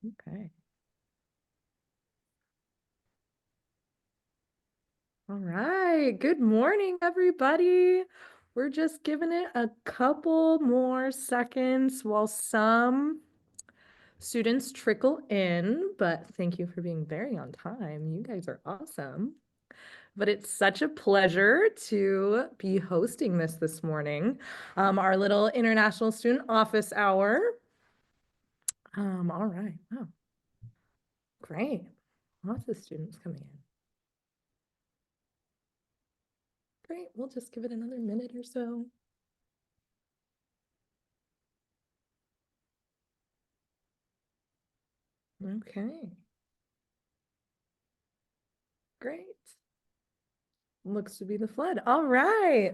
Okay. All right. Good morning, everybody. We're just giving it a couple more seconds while some students trickle in, but thank you for being very on time. You guys are awesome. But it's such a pleasure to be hosting this morning, our little International Student Office Hour. All right. Oh, great. Lots of students coming in. Great. We'll just give it another minute or so. Okay, great. Looks to be the flood. All right.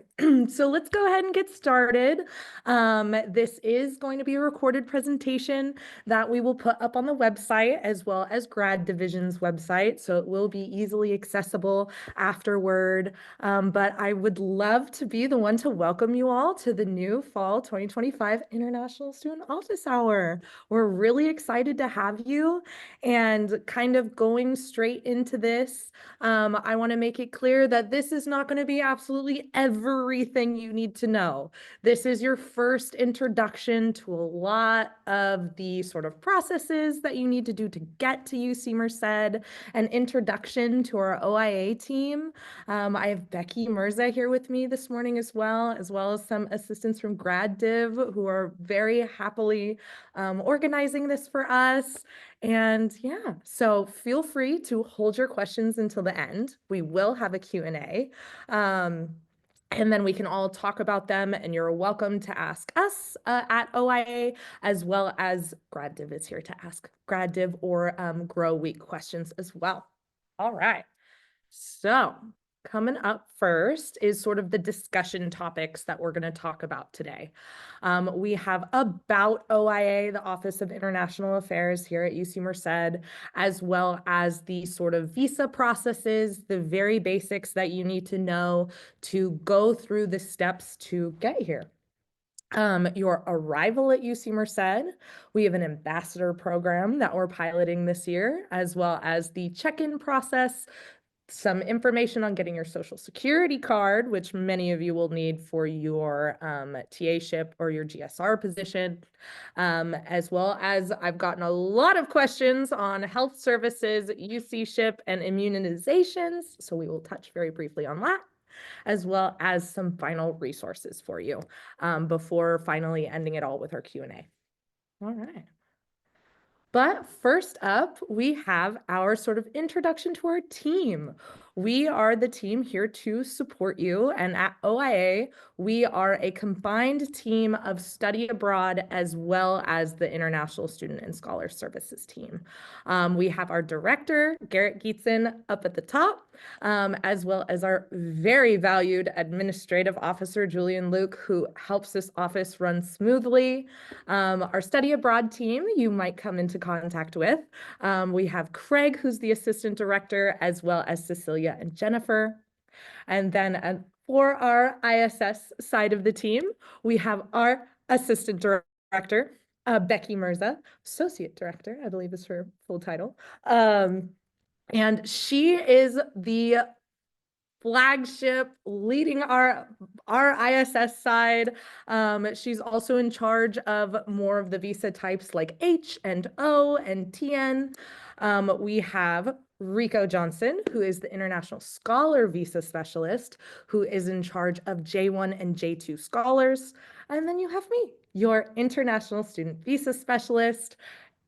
So let's go ahead and get started. This is going to be a recorded presentation that we will put up on the website as well as Grad Division's website. So it will be easily accessible afterward. But I would love to be the one to welcome you all to the new fall 2025 International Student Office Hour. We're really excited to have you, and kind of going straight into this. I want to make it clear that this is not going to be absolutely everything you need to know. This is your first introduction to a lot of the sort of processes that you need to do to get to UC Merced, an introduction to our OIA team. I have Becky Mirza here with me this morning as well as some assistants from Grad Div who are very happily organizing this for us. And yeah, so feel free to hold your questions until the end. We will have a Q&A. And then we can all talk about them, and you're welcome to ask us at OIA, as well as Grad Div is here to ask Grad Div or Grow Week questions as well. All right. So coming up first is sort of the discussion topics that we're going to talk about today. We have about OIA, the Office of International Affairs here at UC Merced, as well as the sort of visa processes, the very basics that you need to know to go through the steps to get here. Your arrival at UC Merced, we have an ambassador program that we're piloting this year, as well as the check-in process, some information on getting your social security card, which many of you will need for your TA-ship or your GSR position, as well as I've gotten a lot of questions on health services, UC-ship, and immunizations. So we will touch very briefly on that, as well as some final resources for you before finally ending it all with our Q&A. All right. But first up, we have our sort of introduction to our team. We are the team here to support you. And at OIA, we are a combined team of study abroad as well as the International Student and Scholar Services team. We have our director, Garrett Gietzen, up at the top, as well as our very valued administrative officer, Julian Luke, who helps this office run smoothly. Our study abroad team, you might come into contact with. We have Craig, who's the assistant director, as well as Cecilia and Jennifer. And then for our ISS side of the team, we have our assistant director, Becky Mirza, associate director, I believe is her full title. And she is the flagship leading our ISS side. She's also in charge of more of the visa types like H and O and TN. We have Rico Johnson, who is the International Scholar Visa Specialist, who is in charge of J1 and J2 scholars. And then you have me, your International Student Visa Specialist.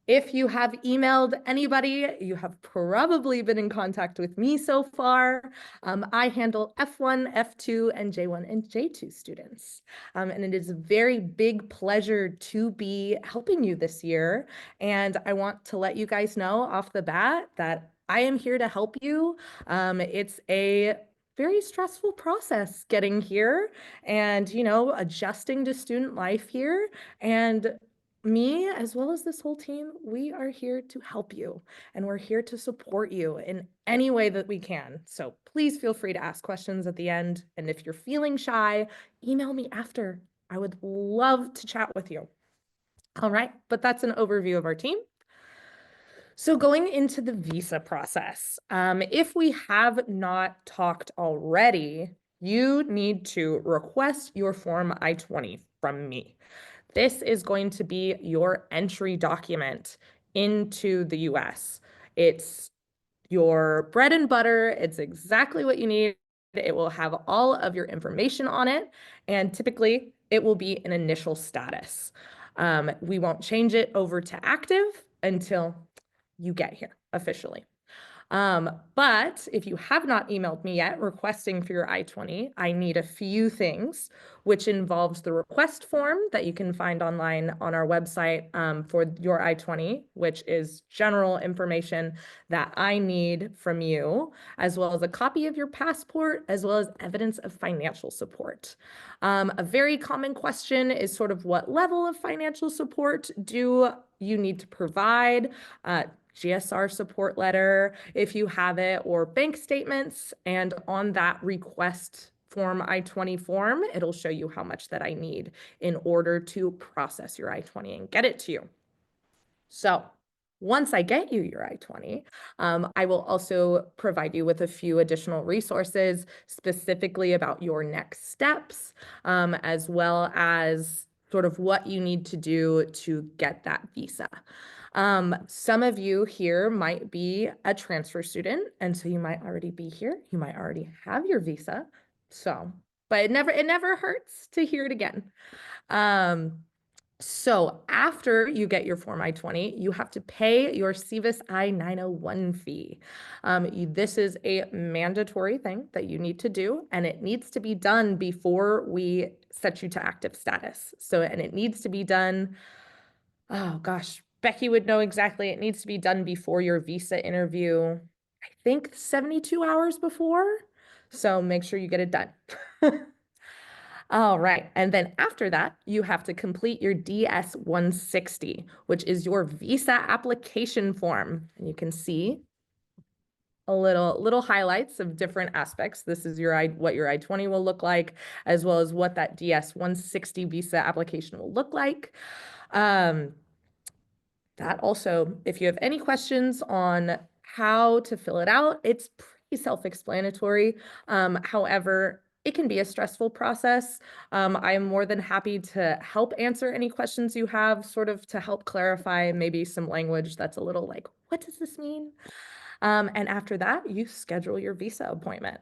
If you have emailed anybody, you have probably been in contact with me so far. I handle F1, F2, and J1 and J2 students. And it is a very big pleasure to be helping you this year. And I want to let you guys know off the bat that I am here to help you. It's a very stressful process getting here and, adjusting to student life here. And me, as well as this whole team, we are here to help you, and we're here to support you in any way that we can. So please feel free to ask questions at the end. And if you're feeling shy, email me after. I would love to chat with you. All right, but that's an overview of our team. So going into the visa process, if we have not talked already, you need to request your Form I-20 from me. This is going to be your entry document into the US. It's your bread and butter. It's exactly what you need. It will have all of your information on it, and typically it will be an initial status. We won't change it over to active until you get here officially. But if you have not emailed me yet requesting for your I-20, I need a few things, which involves the request form that you can find online on our website for your I-20, which is general information that I need from you, as well as a copy of your passport, as well as evidence of financial support. A very common question is sort of what level of financial support do you need to provide? GSR support letter, if you have it, or bank statements. And on that request Form I-20 form, it'll show you how much that I need in order to process your I-20 and get it to you. So once I get you your I-20, I will also provide you with a few additional resources specifically about your next steps, as well as sort of what you need to do to get that visa. Some of you here might be a transfer student, and so you might already be here. You might already have your visa. So, but it never hurts to hear it again. So after you get your Form I-20, you have to pay your SEVIS I-901 fee. This is a mandatory thing that you need to do, and it needs to be done before we set you to active status. So, and it needs to be done, oh gosh, Becky would know exactly. It needs to be done before your visa interview, I think 72 hours before. So make sure you get it done. All right. And then after that, you have to complete your DS-160, which is your visa application form. And you can see a little highlights of different aspects. This is what your I-20 will look like, as well as what that DS-160 visa application will look like. That also, if you have any questions on how to fill it out, it's pretty self-explanatory. However, it can be a stressful process. I am more than happy to help answer any questions you have, sort of to help clarify maybe some language that's a little like, what does this mean? And after that, you schedule your visa appointment.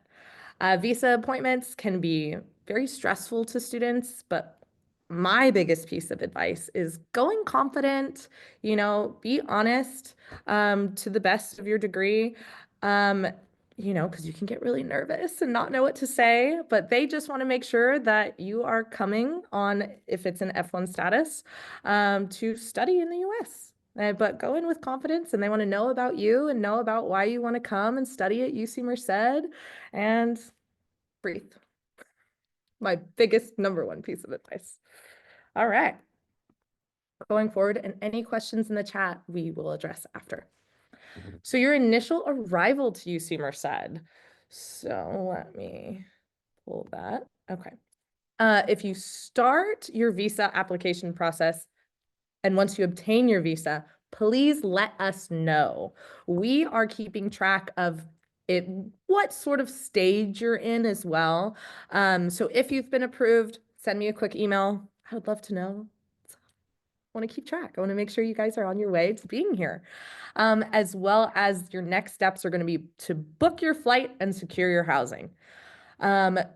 Visa appointments can be very stressful to students, but my biggest piece of advice is going confident, be honest to the best of your degree, because you can get really nervous and not know what to say, but they just want to make sure that you are coming on, if it's an F1 status, to study in the US. But go in with confidence, and they want to know about you and know about why you want to come and study at UC Merced, and breathe. My biggest #1 piece of advice. All right. Going forward, and any questions in the chat, we will address after. So your initial arrival to UC Merced. So let me pull that. Okay. If you start your visa application process, and once you obtain your visa, please let us know. We are keeping track of it, what sort of stage you're in as well. So if you've been approved, send me a quick email. I would love to know. I want to keep track. I want to make sure you guys are on your way to being here. As well as your next steps are going to be to book your flight and secure your housing. A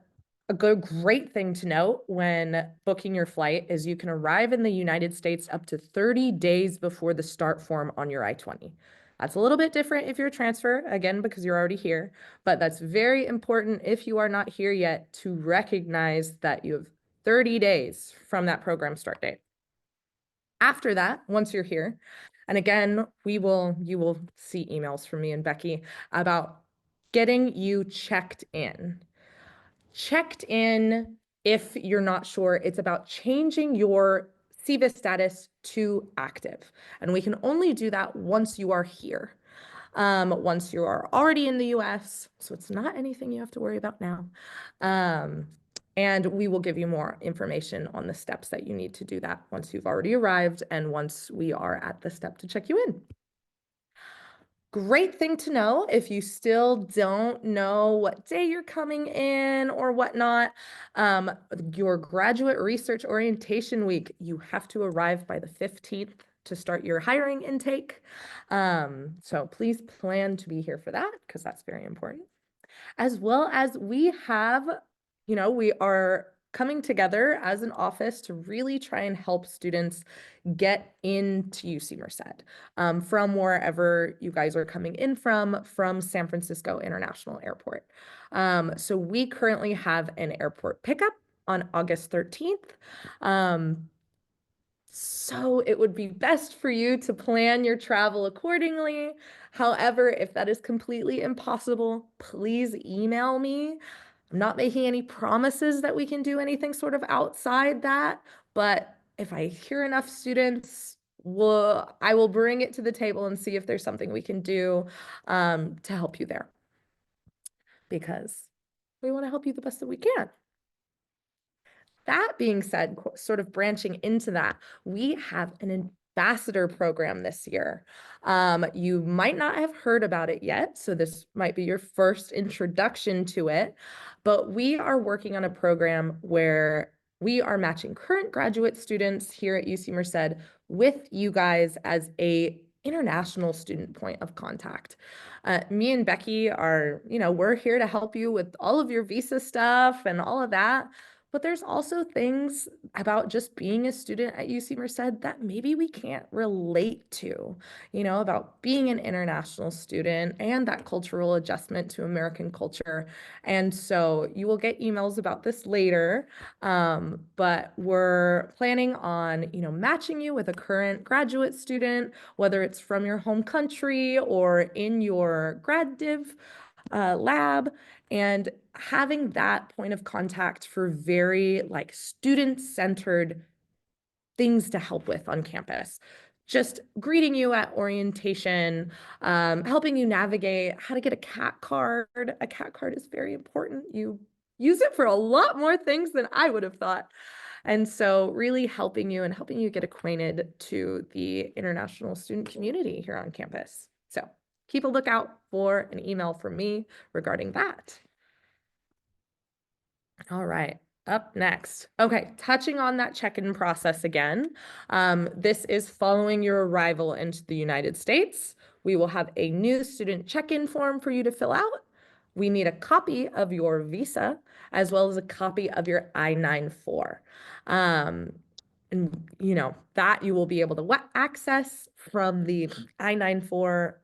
great thing to note when booking your flight is you can arrive in the United States up to 30 days before the start form on your I-20. That's a little bit different if you're a transfer, again, because you're already here, but that's very important if you are not here yet to recognize that you have 30 days from that program start date. After that, once you're here, and again, you will see emails from me and Becky about getting you checked in. Checked in, if you're not sure, it's about changing your SEVIS status to active. And we can only do that once you are here. Once you are already in the US, so it's not anything you have to worry about now. And we will give you more information on the steps that you need to do that once you've already arrived and once we are at the step to check you in. Great thing to know if you still don't know what day you're coming in or whatnot. Um, your graduate research orientation week, you have to arrive by the 15th to start your hiring intake. So please plan to be here for that because that's very important. As well as we have, we are coming together as an office to really try and help students get into UC Merced from wherever you guys are coming in from San Francisco International Airport. So we currently have an airport pickup on August 13th. So it would be best for you to plan your travel accordingly. However, if that is completely impossible, please email me. I'm not making any promises that we can do anything sort of outside that, but if I hear enough students, I will bring it to the table and see if there's something we can do to help you there because we want to help you the best that we can. That being said, sort of branching into that, we have an ambassador program this year. You might not have heard about it yet, so this might be your first introduction to it, but we are working on a program where we are matching current graduate students here at UC Merced with you guys as a international student point of contact. Me and Becky are, we're here to help you with all of your visa stuff and all of that. But there's also things about just being a student at UC Merced that maybe we can't relate to, about being an international student and that cultural adjustment to American culture. And so you will get emails about this later, but we're planning on, matching you with a current graduate student, whether it's from your home country or in your grad div lab, and having that point of contact for very like student-centered things to help with on campus. Just greeting you at orientation, helping you navigate how to get a CAT card. A CAT card is very important. You use it for a lot more things than I would have thought. And so really helping you get acquainted to the international student community here on campus. So keep a lookout for an email from me regarding that. All right, up next. Okay, touching on that check-in process again. This is following your arrival into the United States. We will have a new student check-in form for you to fill out. We need a copy of your visa as well as a copy of your I-94. And that you will be able to access from the I-94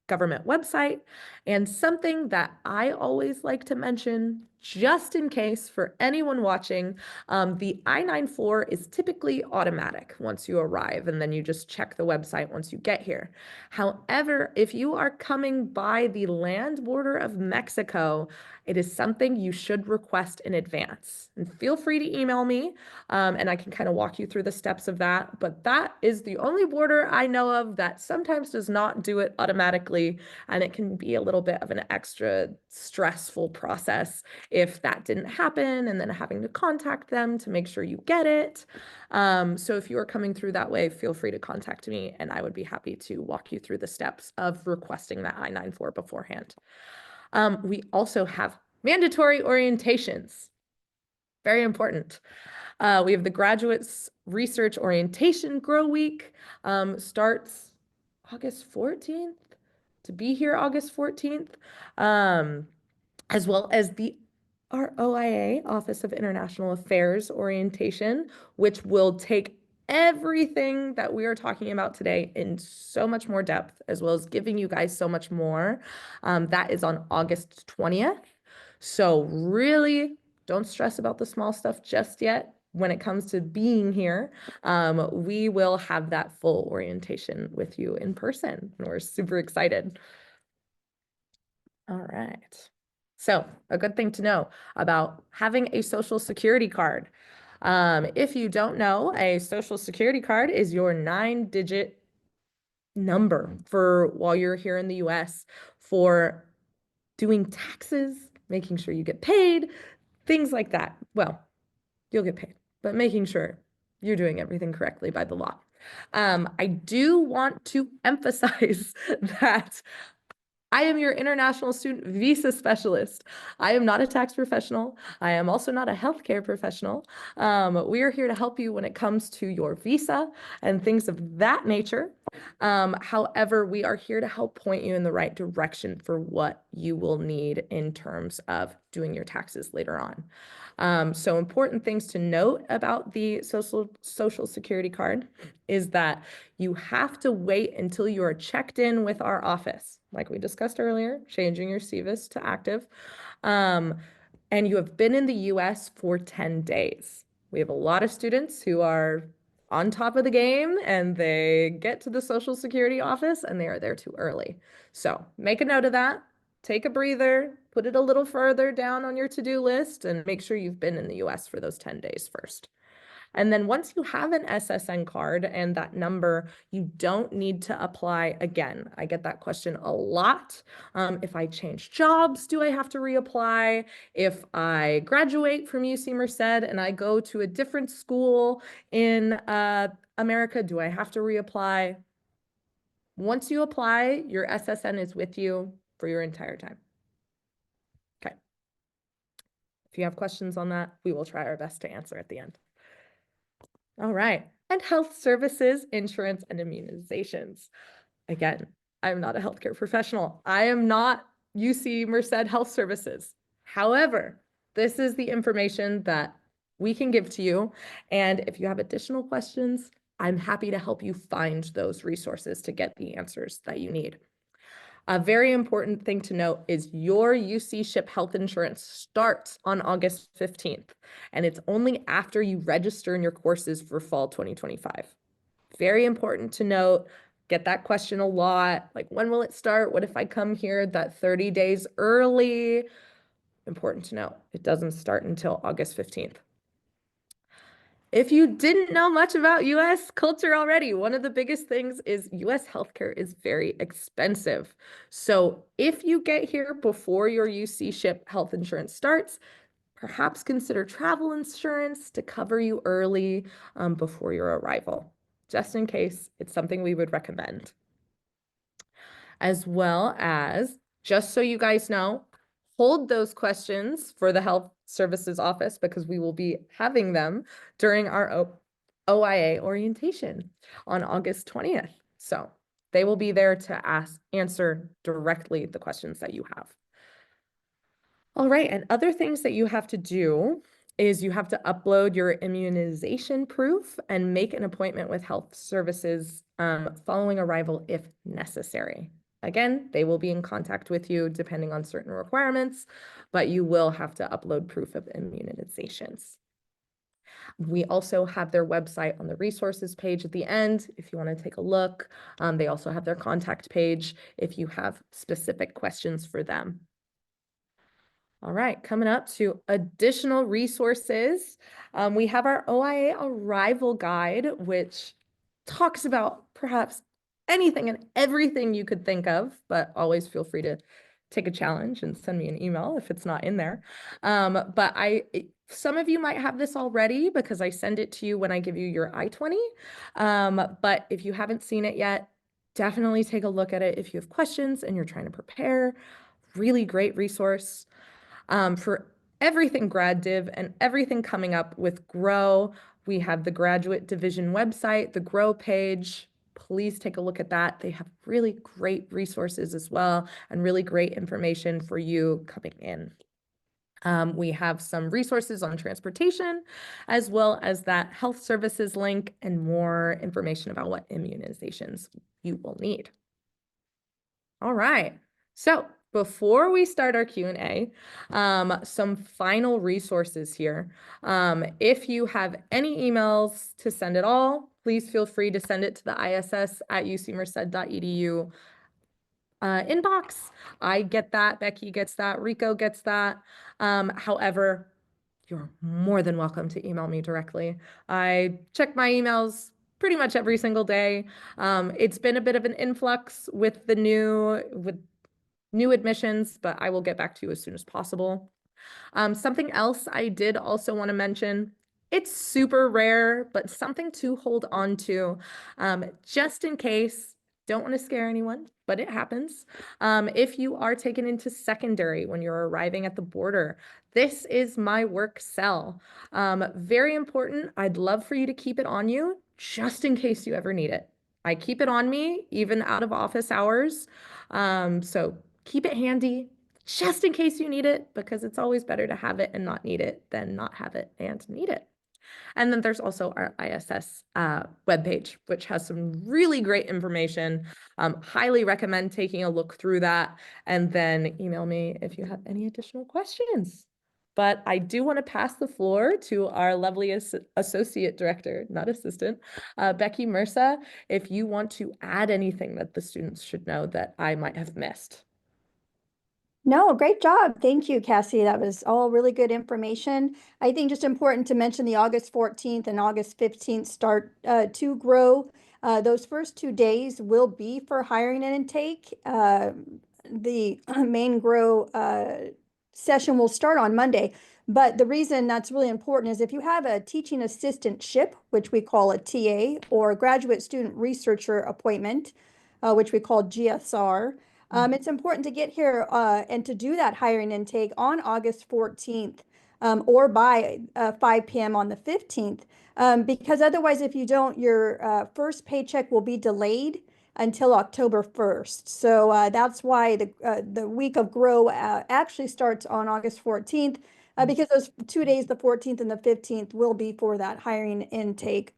government website. And something that I always like to mention, just in case for anyone watching, the I-94 is typically automatic once you arrive, and then you just check the website once you get here. However, if you are coming by the land border of Mexico, it is something you should request in advance. And feel free to email me, and I can kind of walk you through the steps of that. But that is the only border I know of that sometimes does not do it automatically, and it can be a little bit of an extra stressful process if that didn't happen, and then having to contact them to make sure you get it. So if you are coming through that way, feel free to contact me, and I would be happy to walk you through the steps of requesting that I-94 beforehand. We also have mandatory orientations. Very important. We have the Graduates Research Orientation Grow Week, starts August 14th, to be here August 14th, as well as our OIA, Office of International Affairs Orientation, which will take everything that we are talking about today in so much more depth, as well as giving you guys so much more. That is on August 20th. So really don't stress about the small stuff just yet. When it comes to being here, we will have that full orientation with you in person, and we're super excited. All right. So a good thing to know about having a social security card. If you don't know, a social security card is your 9-digit number for while you're here in the US for doing taxes, making sure you get paid, things like that. Well, you'll get paid, but making sure you're doing everything correctly by the law. I do want to emphasize that I am your international student visa specialist. I am not a tax professional. I am also not a healthcare professional. We are here to help you when it comes to your visa and things of that nature. However, we are here to help point you in the right direction for what you will need in terms of doing your taxes later on. So important things to note about the social security card is that you have to wait until you are checked in with our office, like we discussed earlier, changing your CVIS to active, and you have been in the US for 10 days. We have a lot of students who are on top of the game and they get to the Social Security office and they are there too early. So make a note of that. Take a breather, put it a little further down on your to-do list, and make sure you've been in the US for those 10 days first. And then once you have an SSN card and that number, you don't need to apply again. I get that question a lot. If I change jobs, do I have to reapply? If I graduate from UC Merced and I go to a different school in America, do I have to reapply? Once you apply, your SSN is with you for your entire time. Okay. If you have questions on that, we will try our best to answer at the end. All right. And health services, insurance, and immunizations. Again, I'm not a healthcare professional. I am not UC Merced Health Services. However, this is the information that we can give to you. And if you have additional questions, I'm happy to help you find those resources to get the answers that you need. A very important thing to note is your UC SHIP health insurance starts on August 15th, and it's only after you register in your courses for fall 2025. Very important to note, get that question a lot, like when will it start? What if I come here that 30 days early? Important to note, it doesn't start until August 15th. If you didn't know much about US culture already, one of the biggest things is US healthcare is very expensive. So if you get here before your UC SHIP health insurance starts, perhaps consider travel insurance to cover you early before your arrival, just in case. It's something we would recommend. As well as, just so you guys know, hold those questions for the health services office because we will be having them during our OIA orientation on August 20th. So they will be there to answer directly the questions that you have. All right, and other things that you have to do is you have to upload your immunization proof and make an appointment with health services following arrival if necessary. Again, they will be in contact with you depending on certain requirements, but you will have to upload proof of immunizations. We also have their website on the resources page at the end if you want to take a look. They also have their contact page if you have specific questions for them. All right, coming up to additional resources. We have our OIA Arrival Guide, which talks about perhaps anything and everything you could think of, but always feel free to take a challenge and send me an email if it's not in there. But some of you might have this already because I send it to you when I give you your I-20. But if you haven't seen it yet, definitely take a look at it if you have questions and you're trying to prepare. Really great resource. For everything grad div and everything coming up with Grow, we have the graduate division website, the Grow page. Please take a look at that. They have really great resources as well and really great information for you coming in. We have some resources on transportation, as well as that health services link and more information about what immunizations you will need. All right. So before we start our Q&A, some final resources here. If you have any emails to send at all, please feel free to send it to the iss@ucmerced.edu inbox. I get that, Becky gets that, Rico gets that. However, you're more than welcome to email me directly. I check my emails pretty much every single day. It's been a bit of an influx with new admissions, but I will get back to you as soon as possible. Something else I did also want to mention, It's super rare, but something to hold on to, just in case. Don't want to scare anyone, but it happens. If you are taken into secondary when you're arriving at the border, this is my work cell. Very important. I'd love for you to keep it on you just in case you ever need it. I keep it on me even out of office hours. So keep it handy just in case you need it, because it's always better to have it and not need it than not have it and need it. And then there's also our ISS webpage, which has some really great information. Highly recommend taking a look through that, and then email me if you have any additional questions. But I do want to pass the floor to our lovely associate director, not assistant, Becky Mursa, if you want to add anything that the students should know that I might have missed. No, great job. Thank you, Cassie. That was all really good information. I think just important to mention the August 14th and August 15th start to grow. Those first 2 days will be for hiring and intake. The main grow session will start on Monday. But the reason that's really important is if you have a teaching assistantship, which we call a TA, or a graduate student researcher appointment, which we call GSR, it's important to get here and to do that hiring intake on August 14th or by 5 p.m. on the 15th, because otherwise, if you don't, your first paycheck will be delayed until October 1st. So that's why the week of Grow actually starts on August 14th, because those 2 days, the 14th and the 15th, will be for that hiring intake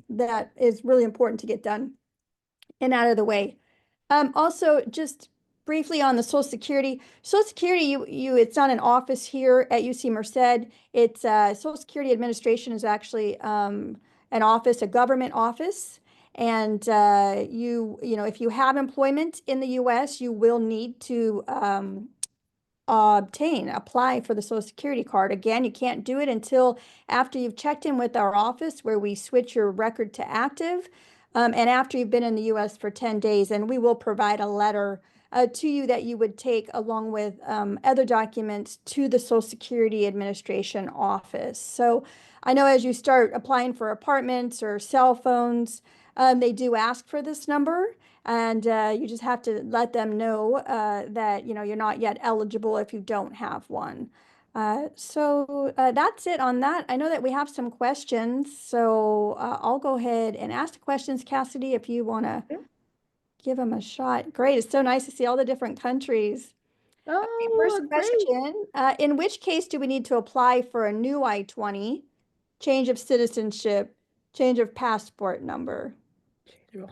that is really important to get done and out of the way. Also, just briefly on the Social Security. Social Security, it's not an office here at UC Merced. It's Social Security Administration is actually an office, a government office. And if you have employment in the U.S., you will need to apply for the Social Security card. Again, you can't do it until after you've checked in with our office where we switch your record to active, and after you've been in the U.S. for 10 days. And we will provide a letter to you that you would take along with other documents to the Social Security Administration office. So I know as you start applying for apartments or cell phones, they do ask for this number. And you just have to let them know that you're not yet eligible if you don't have one. So that's it on that. I know that we have some questions, so I'll go ahead and ask the questions, Cassidy, if you want to give them a shot. Great. It's so nice to see all the different countries. Okay, Oh, first great. question. In which case do we need to apply for a new I-20, change of citizenship, change of passport number?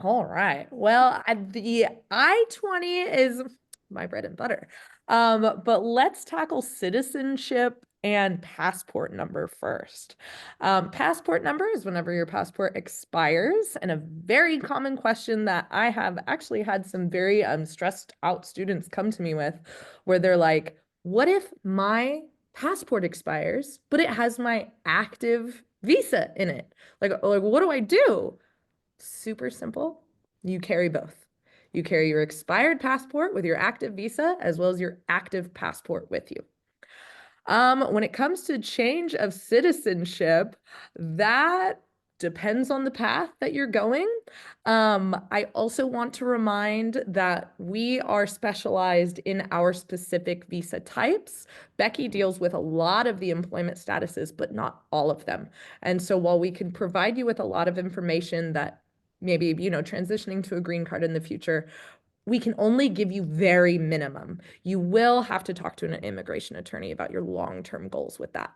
All right. Well, the I-20 is my bread and butter. But let's tackle citizenship and passport number first. Passport number is whenever your passport expires, and a very common question that I have actually had some very stressed out students come to me with, where they're like, what if my passport expires, but it has my active visa in it? Like what do I do? Super simple. You carry both. You carry your expired passport with your active visa as well as your active passport with you. When it comes to change of citizenship, that depends on the path that you're going. I also want to remind that we are specialized in our specific visa types. Becky deals with a lot of the employment statuses, but not all of them. And so while we can provide you with a lot of information that maybe, transitioning to a green card in the future, we can only give you very minimum. You will have to talk to an immigration attorney about your long-term goals with that.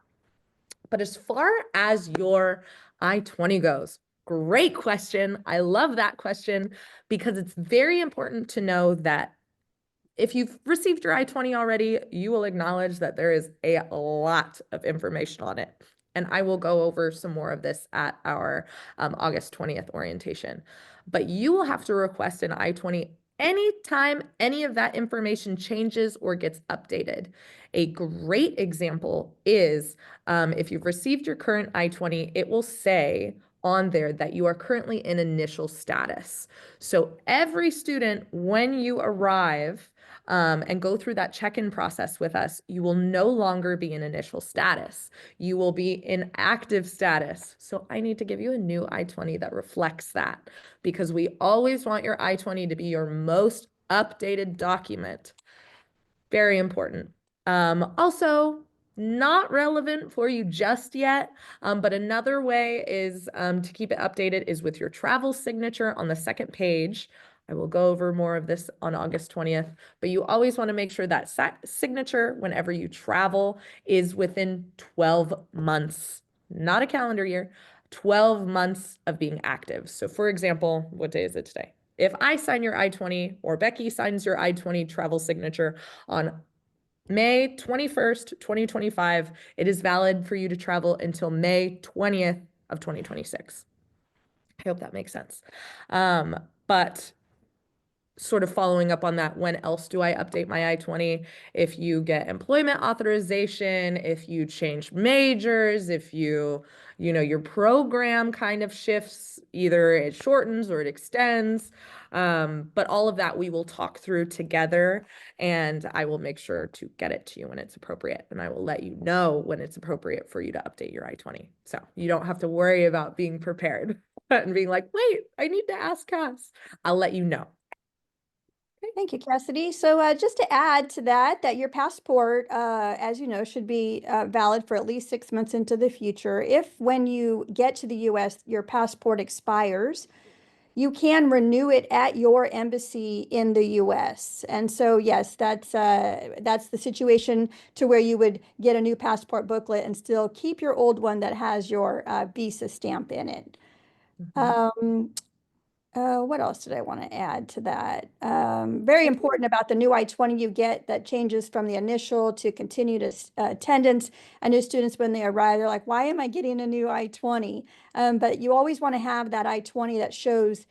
But as far as your I-20 goes, great question. I love that question because it's very important to know that if you've received your I-20 already, you will acknowledge that there is a lot of information on it. And I will go over some more of this at our August 20th orientation. But you will have to request an I-20 anytime any of that information changes or gets updated. A great example is if you've received your current I-20, it will say on there that you are currently in initial status. So every student, when you arrive and go through that check-in process with us, you will no longer be in initial status. You will be in active status. So I need to give you a new I-20 that reflects that, because we always want your I-20 to be your most updated document. Very important. Also, not relevant for you just yet, but another way is to keep it updated is with your travel signature on the second page. I will go over more of this on August 20th, but you always want to make sure that signature whenever you travel is within 12 months, not a calendar year, 12 months of being active. So for example, what day is it today? If I sign your I-20 or Becky signs your I-20 travel signature on May 21st, 2025, it is valid for you to travel until May 20th of 2026. I hope that makes sense. But sort of following up on that, when else do I update my I-20? If you get employment authorization, if you change majors, if your program kind of shifts, either it shortens or it extends. But all of that we will talk through together, and I will make sure to get it to you when it's appropriate. And I will let you know when it's appropriate for you to update your I-20. So you don't have to worry about being prepared and being like, wait, I need to ask Cass. I'll let you know. Thank you, Cassidy. So just to add to that, that your passport, as you know, should be valid for at least 6 months into the future. If when you get to the US, your passport expires, you can renew it at your embassy in the US. And so, yes, that's the situation to where you would get a new passport booklet and still keep your old one that has your visa stamp in it. Um, what else did I want to add to that? Very important about the new I-20 you get that changes from the initial to continued attendance. And new students, when they arrive, they're like, why am I getting a new I-20? But you always want to have that I-20 that shows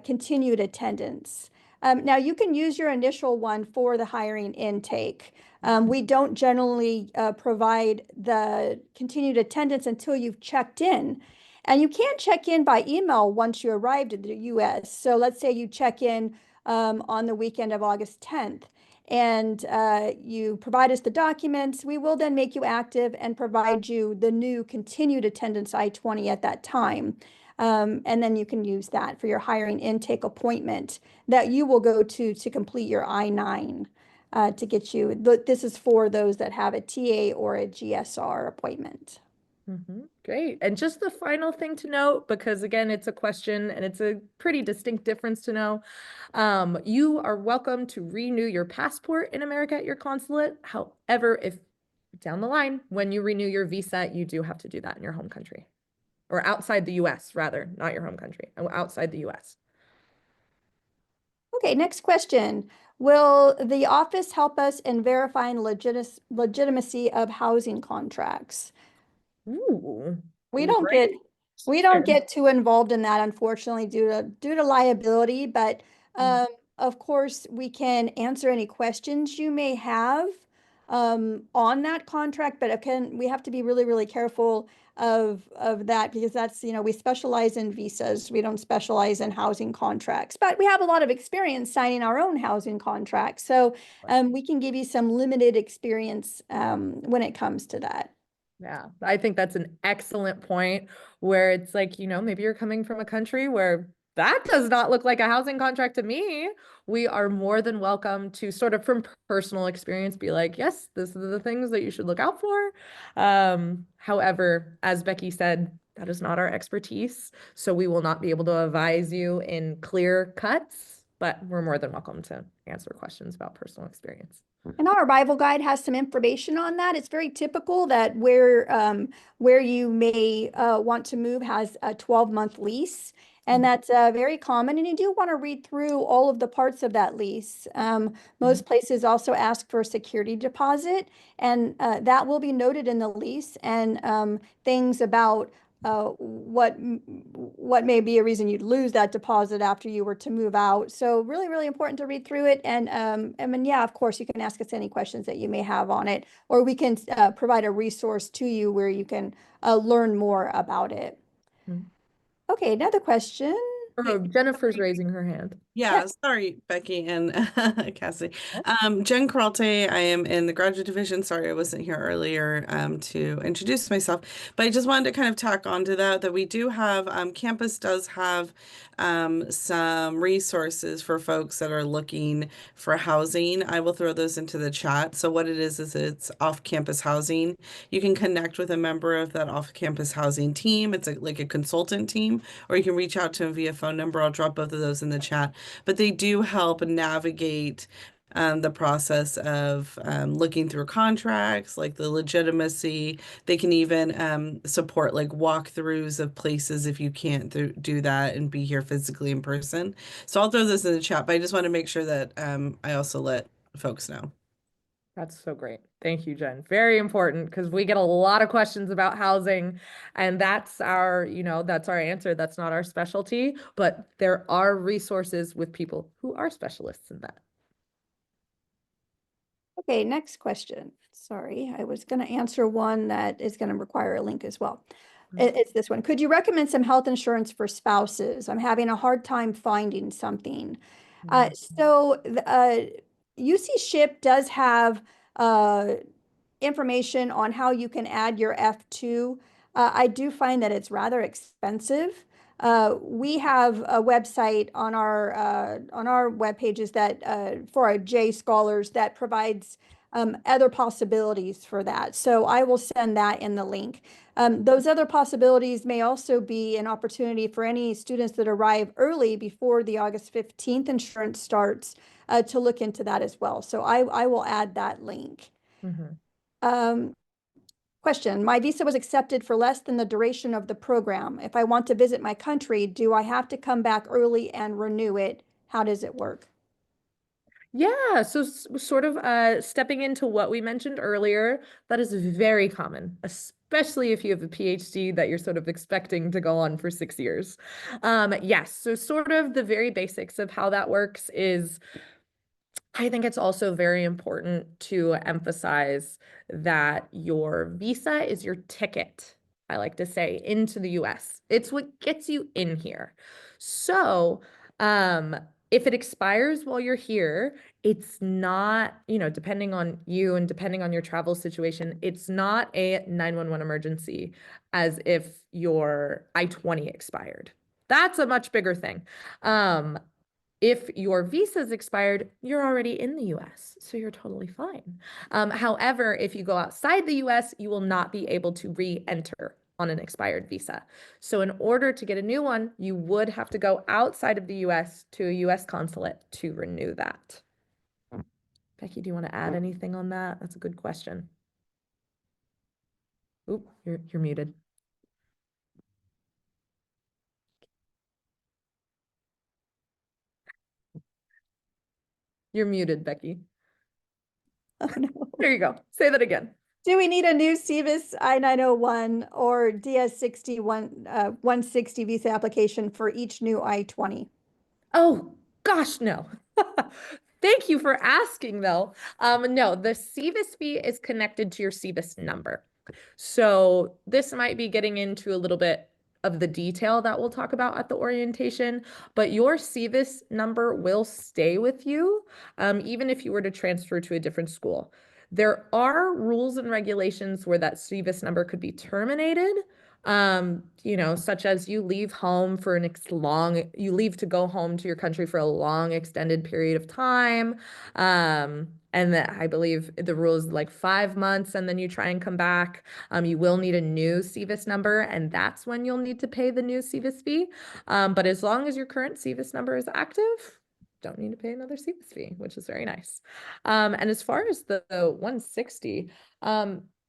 continued attendance. Now, you can use your initial one for the hiring intake. We don't generally provide the continued attendance until you've checked in. And you can check in by email once you arrived in the US. So let's say you check in on the weekend of August 10th and you provide us the documents. We will then make you active and provide you the new continued attendance I-20 at that time. And then you can use that for your hiring intake appointment that you will go to complete your I-9 to get you. This is for those that have a TA or a GSR appointment. Great. And just the final thing to note, because again, it's a question and it's a pretty distinct difference to know. You are welcome to renew your passport in America at your consulate. However, if down the line, when you renew your visa, you do have to do that in your home country or outside the US, rather, not your home country, outside the US. Okay, next question. Will the office help us in verifying legitimacy of housing contracts? Ooh, We don't get great. we don't get too involved in that, unfortunately, due to liability. But of course, we can answer any questions you may have on that contract. But again, we have to be really, really careful of that because that's, we specialize in visas. We don't specialize in housing contracts, but we have a lot of experience signing our own housing contracts. So we can give you some limited experience when it comes to that. Yeah, I think that's an excellent point where it's like, maybe you're coming from a country where that does not look like a housing contract to me. We are more than welcome to sort of from personal experience be like, yes, this are the things that you should look out for. However, as Becky said, that is not our expertise. So we will not be able to advise you in clear cuts, but we're more than welcome to answer questions about personal experience. And our arrival guide has some information on that. It's very typical that where you may want to move has a 12-month lease. And that's very common. And you do want to read through all of the parts of that lease. Most places also ask for a security deposit, and that will be noted in the lease. And things about what may be a reason you'd lose that deposit after you were to move out. So really, really important to read through it. And I mean, yeah, of course, you can ask us any questions that you may have on it, or we can provide a resource to you where you can learn more about it. Okay, another question. Oh, Jennifer's raising her hand. Yeah. Yeah, sorry, Becky and Cassie. Oh, Jen Karalte, I am in the graduate division. Sorry, I wasn't here earlier to introduce myself, but I just wanted to kind of tack on to that we do have campus does have some resources for folks that are looking for housing. I will throw those into the chat. So what it is it's off-campus housing. You can connect with a member of that off-campus housing team. It's like a consultant team, or you can reach out to them via phone number. I'll drop both of those in the chat, but they do help navigate the process of looking through contracts, like the legitimacy. They can even support like walkthroughs of places if you can't do that and be here physically in person. So I'll throw this in the chat, but I just want to make sure that I also let folks know. that's so great. Thank you, Jen. Very important because we get a lot of questions about housing, and that's our, that's our answer. That's not our specialty, but there are resources with people who are specialists in that. Okay, next question. Sorry, I was going to answer one that is going to require a link as well. It's this one. Could you recommend some health insurance for spouses? I'm having a hard time finding something. Mhm. UC SHIP does have information on how you can add your F2. I do find that it's rather expensive. We have a website on our web pages that for our J scholars that provides other possibilities for that. So I will send that in the link. Those other possibilities may also be an opportunity for any students that arrive early before the August 15th insurance starts to look into that as well. So I will add that link. Mhm. Um, Question, my visa was accepted for less than the duration of the program. If I want to visit my country, do I have to come back early and renew it? How does it work? Yeah, so sort of stepping into what we mentioned earlier, that is very common, especially if you have a PhD that you're sort of expecting to go on for 6 years. Yes, so sort of the very basics of how that works is I think it's also very important to emphasize that your visa is your ticket, I like to say, into the US. It's what gets you in here. So, if it expires while you're here, it's not, depending on you and depending on your travel situation, it's not a 911 emergency as if your I-20 expired. That's a much bigger thing. If your visa's expired, you're already in the US, so you're totally fine. However, if you go outside the US, you will not be able to re-enter on an expired visa. So in order to get a new one, you would have to go outside of the US to a US consulate to renew that. Becky, do you want to add anything on that? That's a good question. Oop, you're muted. You're muted, Becky. Oh, no. There you go. Say that again. Do we need a new CVIS I-901 or DS61 160 visa application for each new I-20? Oh, gosh, no. Thank you for asking, though. No, the CVIS fee is connected to your CVIS number. So this might be getting into a little bit of the detail that we'll talk about at the orientation, but your CVIS number will stay with you, even if you were to transfer to a different school. There are rules and regulations where that CVIS number could be terminated, such as you leave home for you leave to go home to your country for a long extended period of time. And that I believe the rule is like 5 months, and then you try and come back. You will need a new CVIS number, and that's when you'll need to pay the new CVIS fee. But as long as your current CVIS number is active, don't need to pay another CVIS fee, which is very nice. And as far as the 160,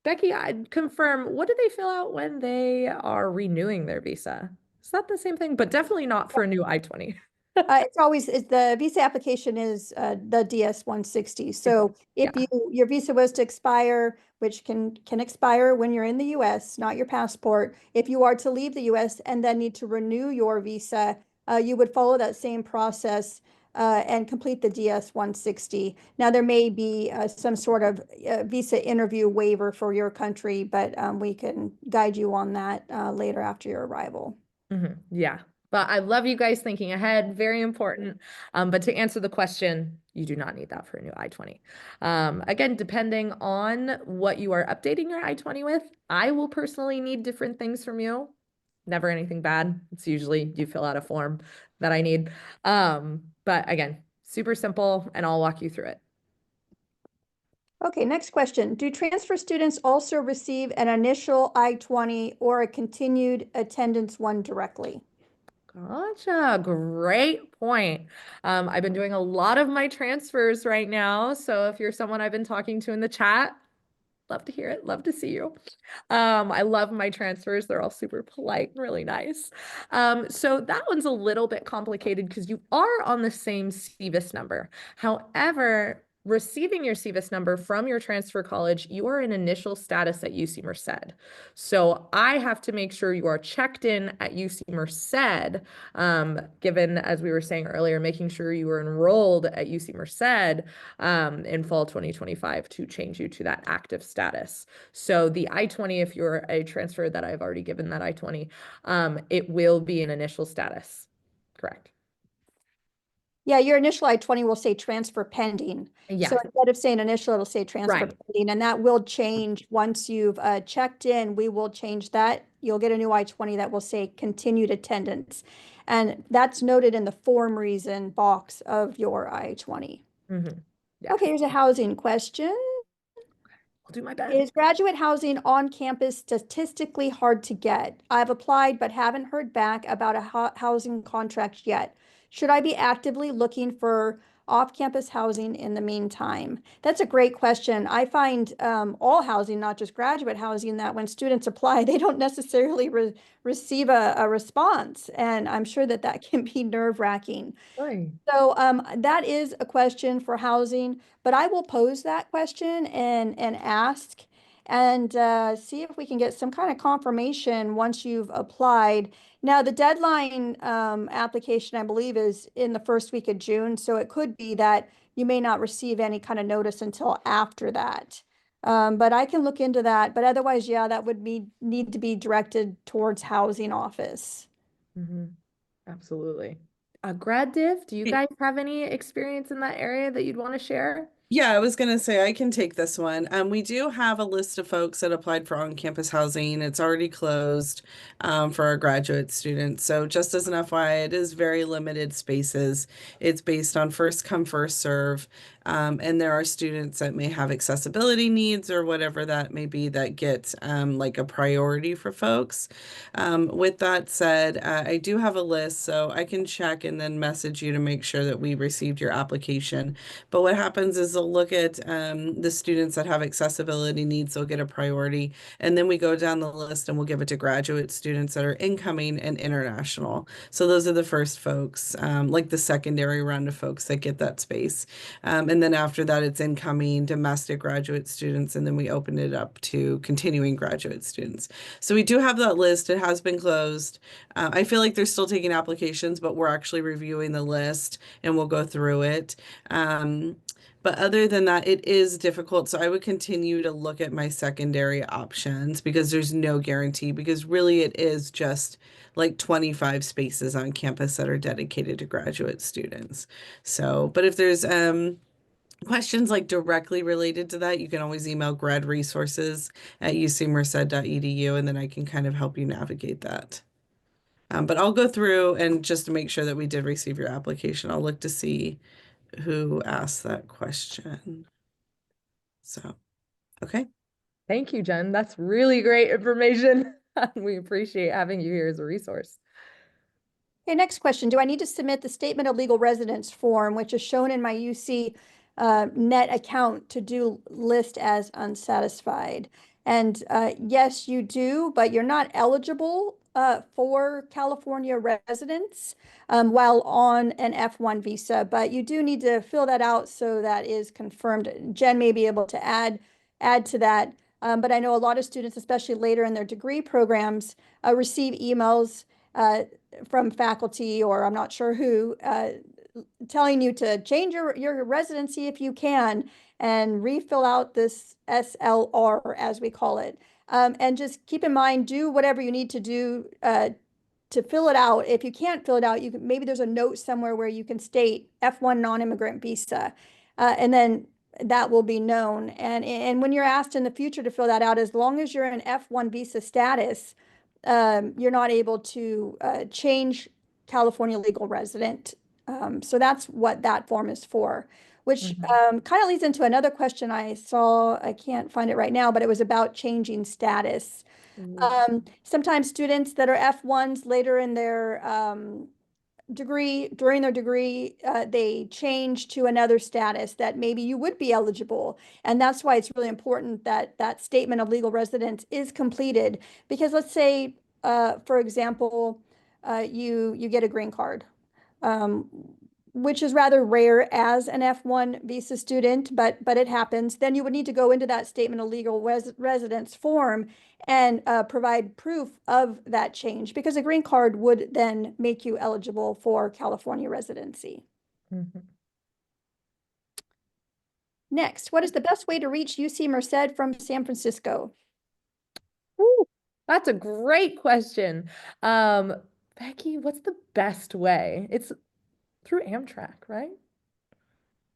Becky, I'd confirm, what do they fill out when they are renewing their visa? Is that the same thing? But definitely not for a new I-20. It's the visa application is the DS-160. So if Yeah. your visa was to expire, which can expire when you're in the US, not your passport. If you are to leave the US and then need to renew your visa, you would follow that same process and complete the DS-160. Now there may be some sort of visa interview waiver for your country, but we can guide you on that later after your arrival. Yeah. But I love you guys thinking ahead. Very important. But to answer the question, you do not need that for a new I-20. Again, depending on what you are updating your I-20 with, I will personally need different things from you. Never anything bad. It's usually you fill out a form that I need. But again, super simple, and I'll walk you through it. Okay, next question. Do transfer students also receive an initial I-20 or a continued attendance one directly? Gotcha. Great point. I've been doing a lot of my transfers right now. So if you're someone I've been talking to in the chat, love to hear it. Love to see you. I love my transfers. They're all super polite and really nice. So that one's a little bit complicated because you are on the same CVIS number. However, receiving your CVIS number from your transfer college, you are in initial status at UC Merced. So I have to make sure you are checked in at UC Merced, given, as we were saying earlier, making sure you were enrolled at UC Merced in fall 2025 to change you to that active status. So the I-20, if you're a transfer that I've already given that I-20, it will be an initial status. Correct. Yeah, your initial I-20 will say transfer pending. Yeah. So instead of saying initial, it'll say transfer Right. pending, and that will change once you've checked in. We will change that. You'll get a new I-20 that will say continued attendance. And that's noted in the form reason box of your I-20. Yeah. Okay, here's a housing question. I'll do my best. Is graduate housing on campus statistically hard to get? I've applied but haven't heard back about a housing contract yet. Should I be actively looking for off-campus housing in the meantime? That's a great question. I find all housing, not just graduate housing, that when students apply, they don't necessarily receive a response. And I'm sure that that can be nerve-wracking. Right. So that is a question for housing, but I will pose that question and ask and see if we can get some kind of confirmation once you've applied. Now, the deadline application, I believe, is in the first week of June, so it could be that you may not receive any kind of notice until after that. But I can look into that. But otherwise, yeah, that would need to be directed towards housing office. Absolutely. Grad Div, do you guys have any experience in that area that you'd want to share? Yeah, I was gonna say I can take this one. We do have a list of folks that applied for on-campus housing. It's already closed for our graduate students. So just as an FYI, it is very limited spaces. It's based on first come, first serve. And there are students that may have accessibility needs or whatever that may be that get like a priority for folks. With that said, I do have a list, so I can check and then message you to make sure that we received your application. But what happens is they'll look at the students that have accessibility needs, they'll get a priority. And then we go down the list and we'll give it to graduate students that are incoming and international. So those are the first folks, like the secondary round of folks that get that space. And then after that, it's incoming domestic graduate students, and then we open it up to continuing graduate students. So we do have that list. It has been closed. I feel like they're still taking applications, but we're actually reviewing the list and we'll go through it. But other than that, it is difficult. So I would continue to look at my secondary options because there's no guarantee, because really it is just like 25 spaces on campus that are dedicated to graduate students. So, but if there's questions like directly related to that, you can always email gradresources@ucmerced.edu, and then I can kind of help you navigate that. But I'll go through and just to make sure that we did receive your application, I'll look to see who asked that question. So, okay. Thank you, Jen. That's really great information. We appreciate having you here as a resource. Okay, next question. Do I need to submit the statement of legal residence form, which is shown in my UC net account to do list as unsatisfied? And yes, you do, but you're not eligible for California residence while on an F1 visa, but you do need to fill that out so that is confirmed. Jen may be able to add to that. But I know a lot of students, especially later in their degree programs, receive emails from faculty, or I'm not sure who, telling you to change your residency if you can and refill out this SLR, as we call it. And just keep in mind, do whatever you need to do to fill it out. If you can't fill it out, you can, maybe there's a note somewhere where you can state F1 non-immigrant visa, and then that will be known. And when you're asked in the future to fill that out, as long as you're in F1 visa status, you're not able to change California legal resident. So that's what that form is for, which kind of leads into another question I saw. I can't find it right now, but it was about changing status. Sometimes students that are F1s later in their degree, during their degree, they change to another status that maybe you would be eligible. And that's why it's really important that that statement of legal residence is completed. Because let's say, for example, you get a green card, um, which is rather rare as an F1 visa student, but it happens. Then you would need to go into that statement of legal residence form and provide proof of that change, because a green card would then make you eligible for California residency. Next, what is the best way to reach UC Merced from San Francisco? Ooh, that's a great question. Becky, what's the best way? It's through Amtrak, right?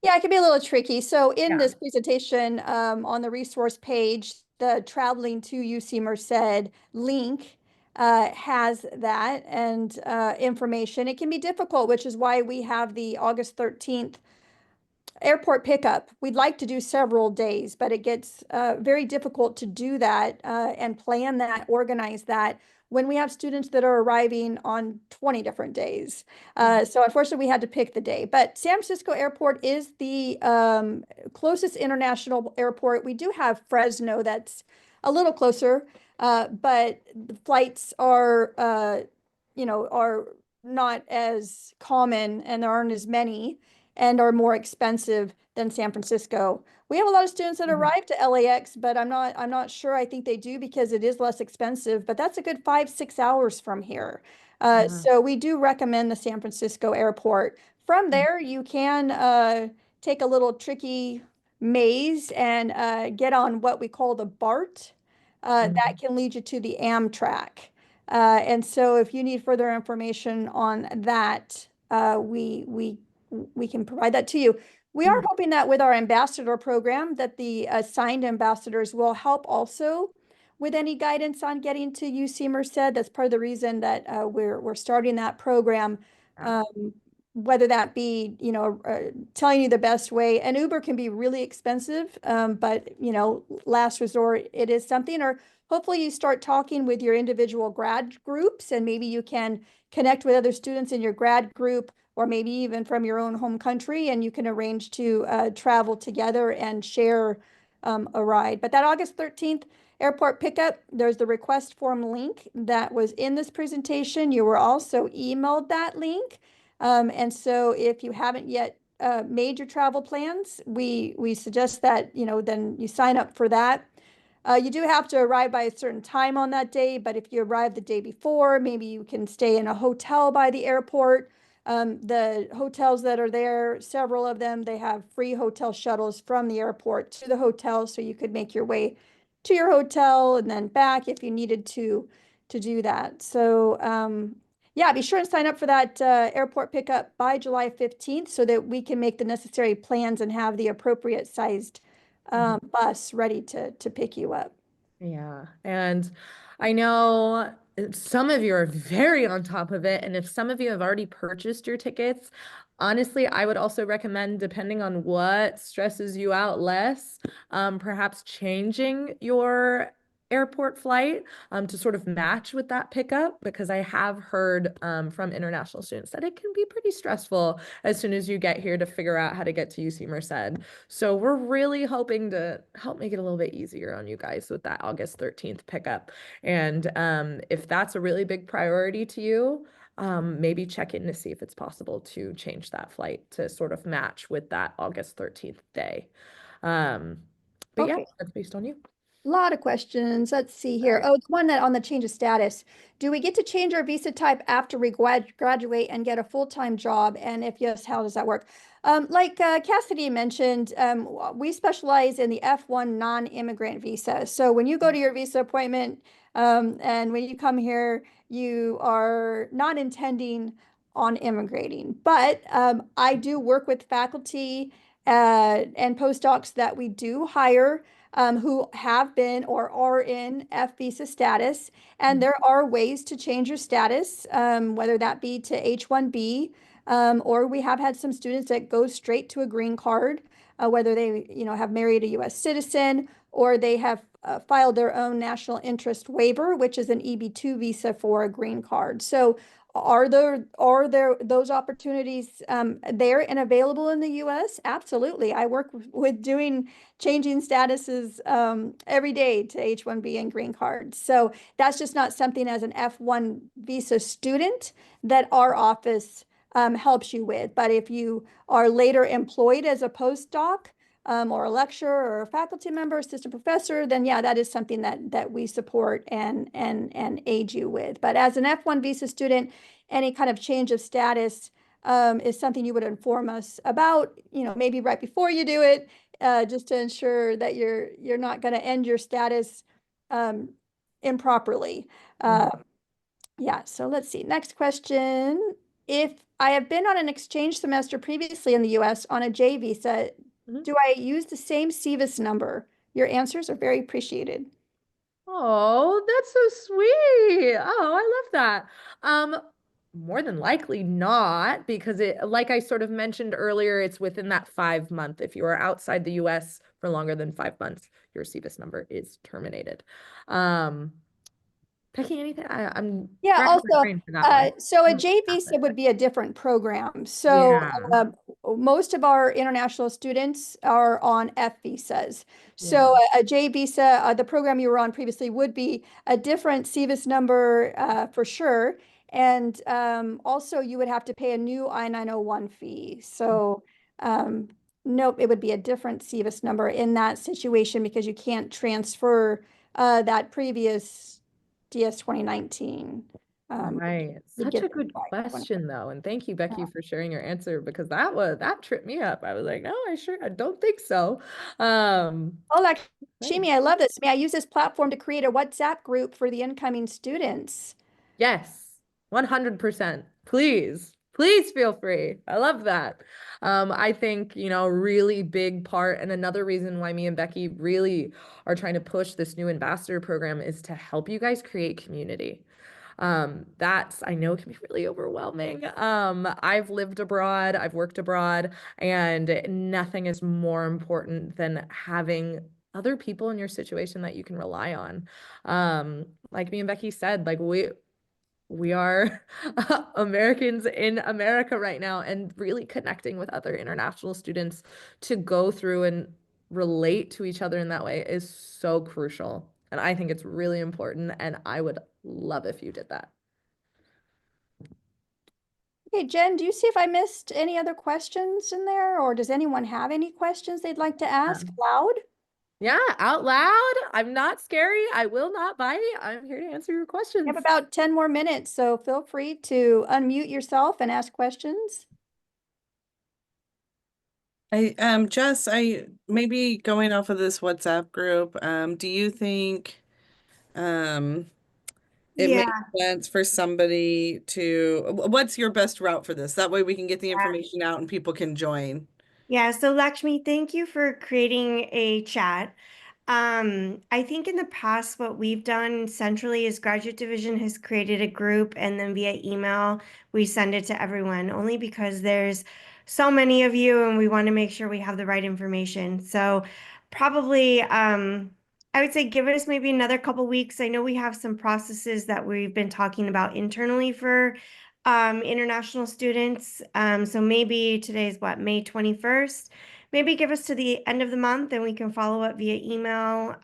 Yeah, it can be a little tricky. So in Yeah. this presentation, on the resource page, the traveling to UC Merced link has that and information. It can be difficult, which is why we have the August 13th airport pickup. We'd like to do several days, but it gets very difficult to do that and plan that, organize that when we have students that are arriving on 20 different days. So unfortunately, we had to pick the day. But San Francisco Airport is the closest international airport. We do have Fresno that's a little closer, but the flights are, are not as common and there aren't as many and are more expensive than San Francisco. We have a lot of students that arrive to LAX, but I'm not sure. I think they do because it is less expensive, but that's a good 5-6 hours from here. So we do recommend the San Francisco airport. From there, you can take a little tricky maze and get on what we call the BART. That can lead you to the Amtrak. And so if you need further information on that, we can provide that to you. We are hoping that with our ambassador program that the assigned ambassadors will help also with any guidance on getting to UC Merced. That's part of the reason that we're starting that program. Whether that be, telling you the best way. An Uber can be really expensive, but, last resort, it is something. Or hopefully you start talking with your individual grad groups and maybe you can connect with other students in your grad group or maybe even from your own home country, and you can arrange to travel together and share a ride. But that August 13th airport pickup, there's the request form link that was in this presentation. You were also emailed that link. And so if you haven't yet made your travel plans, we suggest that, then you sign up for that. You do have to arrive by a certain time on that day, but if you arrive the day before, maybe you can stay in a hotel by the airport. The hotels that are there, several of them, they have free hotel shuttles from the airport to the hotel, so you could make your way to your hotel and then back if you needed to do that. So yeah, be sure and sign up for that airport pickup by July 15th so that we can make the necessary plans and have the appropriate sized bus ready to pick you up. Yeah. And I know some of you are very on top of it. And if some of you have already purchased your tickets, honestly, I would also recommend, depending on what stresses you out less, perhaps changing your airport flight to sort of match with that pickup, because I have heard from international students that it can be pretty stressful as soon as you get here to figure out how to get to UC Merced. So we're really hoping to help make it a little bit easier on you guys with that August 13th pickup. And if that's a really big priority to you, maybe check in to see if it's possible to change that flight to sort of match with that August 13th day. But yeah, Okay. that's based on you. A lot of questions. Let's see here. Oh, it's one that on the change of status. Do we get to change our visa type after we graduate and get a full-time job? And if yes, how does that work? Like Cassidy mentioned, we specialize in the F1 non-immigrant visa. So when you go to your visa appointment and when you come here, you are not intending on immigrating. But I do work with faculty and postdocs that we do hire who have been or are in F visa status. And there are ways to change your status, whether that be to H-1B, or we have had some students that go straight to a green card, whether they, have married a U.S. citizen or they have filed their own national interest waiver, which is an EB-2 visa for a green card. So are there those opportunities there and available in the U.S.? Absolutely. I work with doing changing statuses every day to H-1B and green cards. So that's just not something as an F1 visa student that our office helps you with. But if you are later employed as a postdoc or a lecturer or a faculty member, assistant professor, then yeah, that is something that we support and aid you with. But as an F1 visa student, any kind of change of status is something you would inform us about, maybe right before you do it, just to ensure that you're not going to end your status improperly. Yeah, so let's see. Next question. If I have been on an exchange semester previously in the US on a J visa, Mhm. do I use the same CVIS number? Your answers are very appreciated. Oh, that's so sweet. Oh, I love that. More than likely not, because like I sort of mentioned earlier, it's within that 5 month. If you are outside the US for longer than 5 months, your CVIS number is terminated. Um, Picking anything, I'm Yeah, racking my also, brain for that one. so a Oh, J visa would be a different program. So yeah, most of our international students are on F visas. yeah. So a J visa, the program you were on previously would be a different CVIS number for sure. And also you would have to pay a new I-901 fee. So nope, it would be a different CVIS number in that situation because you can't transfer that previous DS 2019. Right. Would Such get a them good by 20. question though. And thank you, Becky, Yeah. for sharing your answer because that tripped me up. I was like, no, I don't think so. Um, Oh, like, right. Shimi, I love this. May I use this platform to create a WhatsApp group for the incoming students? Yes, 100%. Please feel free. I love that. I think, really big part, and another reason why me and Becky really are trying to push this new ambassador program is to help you guys create community. That's, I know, can be really overwhelming. I've lived abroad, I've worked abroad, and nothing is more important than having other people in your situation that you can rely on. Like me and Becky said, like we are Americans in America right now, and really connecting with other international students to go through and relate to each other in that way is so crucial. And I think it's really important, and I would love if you did that. Okay, Jen, do you see if I missed any other questions in there, or does anyone have any questions they'd like to ask loud? Yeah, out loud. I'm not scary. I will not bite. I'm here to answer your We have questions. about 10 more minutes, so feel free to unmute yourself and ask questions. Jess, I maybe going off of this WhatsApp group, do you think um it Yeah, makes sense for somebody to what's your best route for this? That way we can get the information out and people can join. yeah. So Lakshmi, thank you for creating a chat. I think in the past, what we've done centrally is Graduate Division has created a group, and then via email, we send it to everyone, only because there's so many of you and we want to make sure we have the right information. So probably, I would say give us maybe another couple weeks. I know we have some processes that we've been talking about internally for international students. So maybe today's what, May 21st? Maybe give us to the end of the month and we can follow up via email.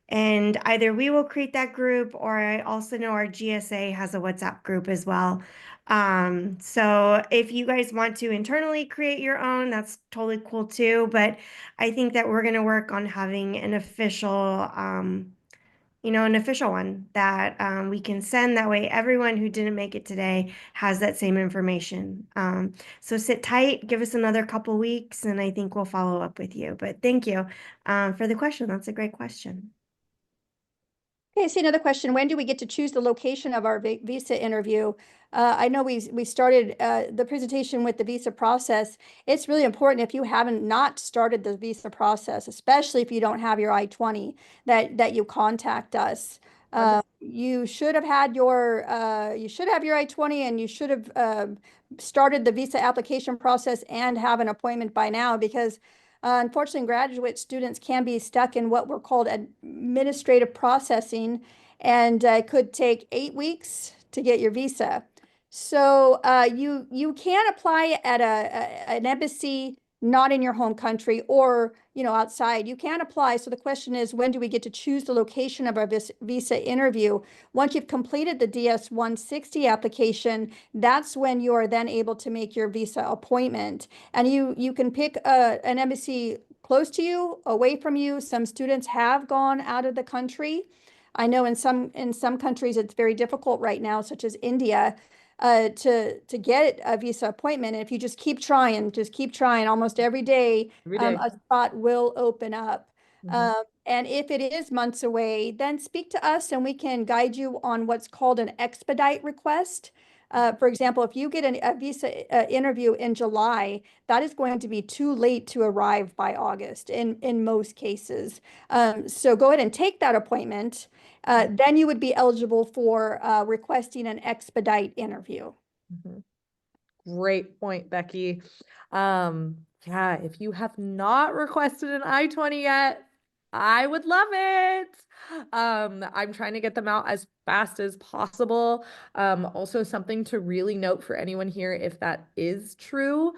And either we will create that group, or I also know our GSA has a WhatsApp group as well. So if you guys want to internally create your own, that's totally cool too. But I think that we're going to work on having an official, an official one that we can send. That way, everyone who didn't make it today has that same information. So sit tight, give us another couple weeks, and I think we'll follow up with you. But thank you for the question. That's a great question. Okay, see another question. When do we get to choose the location of our visa interview? I know we started the presentation with the visa process. It's really important if you haven't not started the visa process, especially if you don't have your I-20, that you contact us. You should have had your I-20, and you should have started the visa application process and have an appointment by now, because unfortunately, graduate students can be stuck in what we're called administrative processing, and it could take 8 weeks to get your visa. So you can apply at an embassy not in your home country, or outside. You can apply. So the question is, when do we get to choose the location of our visa interview? Once you've completed the DS-160 application, that's when you are then able to make your visa appointment. And you can pick an embassy close to you, away from you. Some students have gone out of the country. I know in some countries it's very difficult right now, such as India, to get a visa appointment. And if you just keep trying almost every day, Every day. a spot will open up. Mhm. And if it is months away, then speak to us and we can guide you on what's called an expedite request. For example, if you get a visa interview in July, that is going to be too late to arrive by August in most cases. So go ahead and take that appointment. Then you would be eligible for requesting an expedite interview. Mhm. Great point, Becky. Yeah, if you have not requested an I-20 yet, I would love it. I'm trying to get them out as fast as possible. Also something to really note for anyone here, if that is true,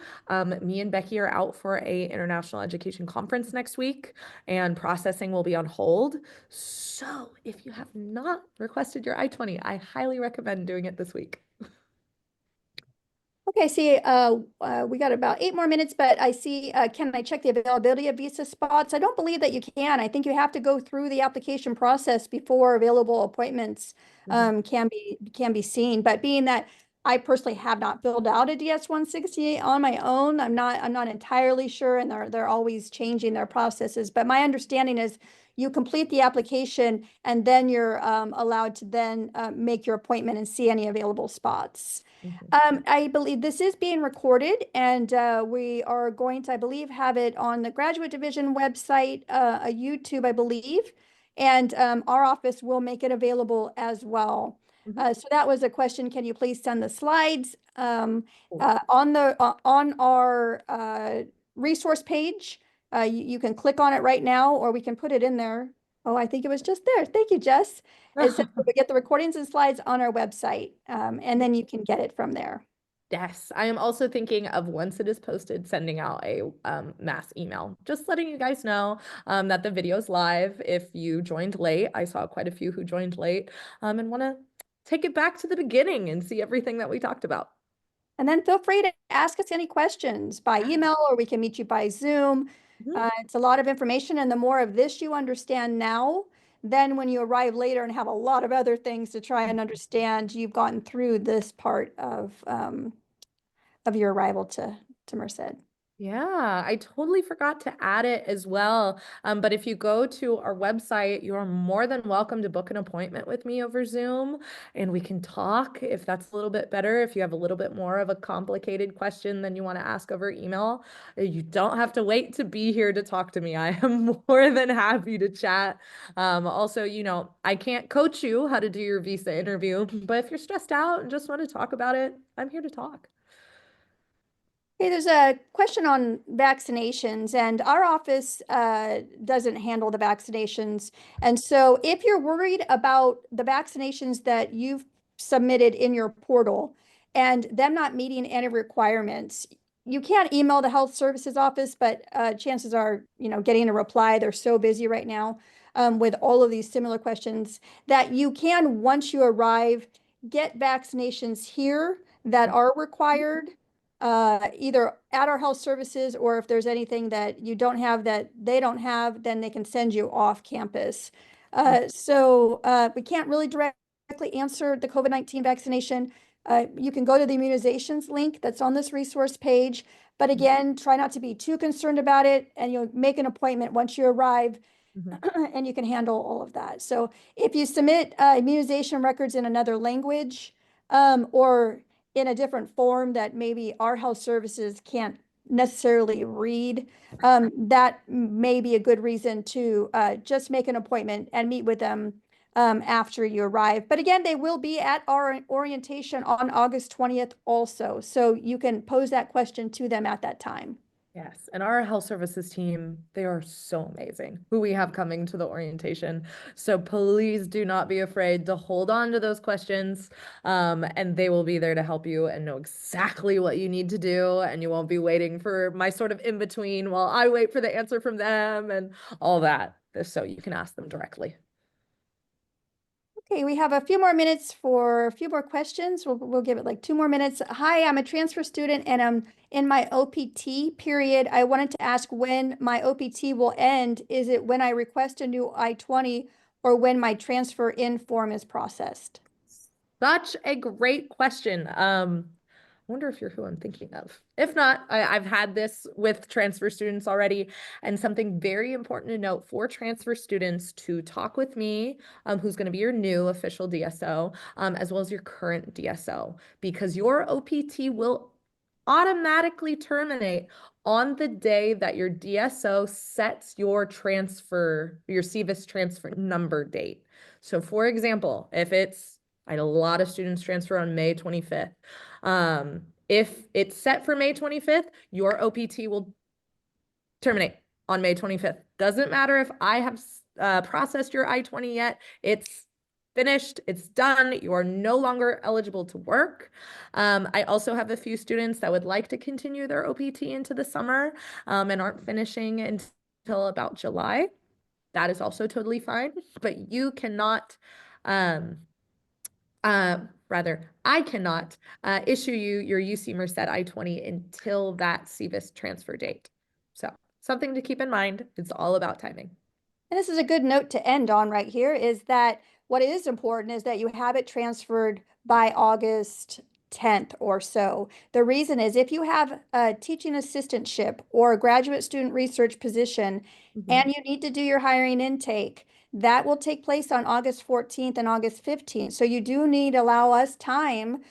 me and Becky are out for a international education conference next week, and processing will be on hold. So if you have not requested your I-20, I highly recommend doing it this week. Okay, see, we got about 8 more minutes, but I see, can I check the availability of visa spots? I don't believe that you can. I think you have to go through the application process before available appointments can be seen. But being that I personally have not filled out a DS-160 on my own, I'm not entirely sure, and they're always changing their processes. But my understanding is you complete the application, and then you're allowed to then make your appointment and see any available spots. I believe this is being recorded, and we are going to, I believe, have it on the Graduate Division website, a YouTube, I believe, and our office will make it available as well. So that was a question. Can you please send the slides on our resource page? You can click on it right now, or we can put it in there. Oh, I think it was just there. Thank you, Jess. It says we get the recordings and slides on our website, and then you can get it from there. Yes, I am also thinking of, once it is posted, sending out a mass email, just letting you guys know that the video is live. If you joined late, I saw quite a few who joined late and want to take it back to the beginning and see everything that we talked about. And then feel free to ask us any questions by email, or we can meet you by Zoom. It's a lot of information, and the more of this you understand now, then when you arrive later and have a lot of other things to try and understand, you've gotten through this part of your arrival to Merced. Yeah, I totally forgot to add it as well. But if you go to our website, you're more than welcome to book an appointment with me over Zoom, and we can talk if that's a little bit better. If you have a little bit more of a complicated question than you want to ask over email, you don't have to wait to be here to talk to me. I am more than happy to chat. Also, I can't coach you how to do your visa interview, but if you're stressed out and just want to talk about it, I'm here to talk. Okay, there's a question on vaccinations, and our office doesn't handle the vaccinations. And so if you're worried about the vaccinations that you've submitted in your portal and them not meeting any requirements, you can't email the health services office, but chances are, getting a reply. They're so busy right now with all of these similar questions that you can, once you arrive, get vaccinations here that are required, either at our health services, or if there's anything that you don't have that they don't have, then they can send you off campus. So we can't really directly answer the COVID-19 vaccination. You can go to the immunizations link that's on this resource page. But again, try not to be too concerned about it, and you'll make an appointment once you arrive, and you can handle all of that. So if you submit immunization records in another language, or in a different form that maybe our health services can't necessarily read, that may be a good reason to just make an appointment and meet with them after you arrive. But again, they will be at our orientation on August 20th also. So you can pose that question to them at that time. Yes, and our health services team, they are so amazing who we have coming to the orientation. So please do not be afraid to hold on to those questions, and they will be there to help you and know exactly what you need to do. And you won't be waiting for my sort of in between while I wait for the answer from them and all that. So you can ask them directly. Okay, we have a few more minutes for a few more questions. We'll give it like 2 more minutes. Hi, I'm a transfer student and I'm in my OPT period. I wanted to ask when my OPT will end. Is it when I request a new I-20 or when my transfer in form is processed? Such a great question. I wonder if you're who I'm thinking of. If not, I've had this with transfer students already. And something very important to note for transfer students to talk with me, who's going to be your new official DSO, as well as your current DSO, because your OPT will automatically terminate on the day that your DSO sets your transfer, your CVIS transfer number date. So for example, if it's, I had a lot of students transfer on May 25th. If it's set for May 25th, your OPT will terminate on May 25th. Doesn't matter if I have processed your I-20 yet. It's finished. It's done. You are no longer eligible to work. I also have a few students that would like to continue their OPT into the summer and aren't finishing until about July. That is also totally fine, but you cannot rather, I cannot issue you your UC Merced I-20 until that CVIS transfer date. So something to keep in mind. It's all about timing. And this is a good note to end on right here, is that what is important is that you have it transferred by August 10th or so. The reason is if you have a teaching assistantship or a graduate student research position and you need to do your hiring intake, that will take place on August 14th and August 15th. So you do need to allow us time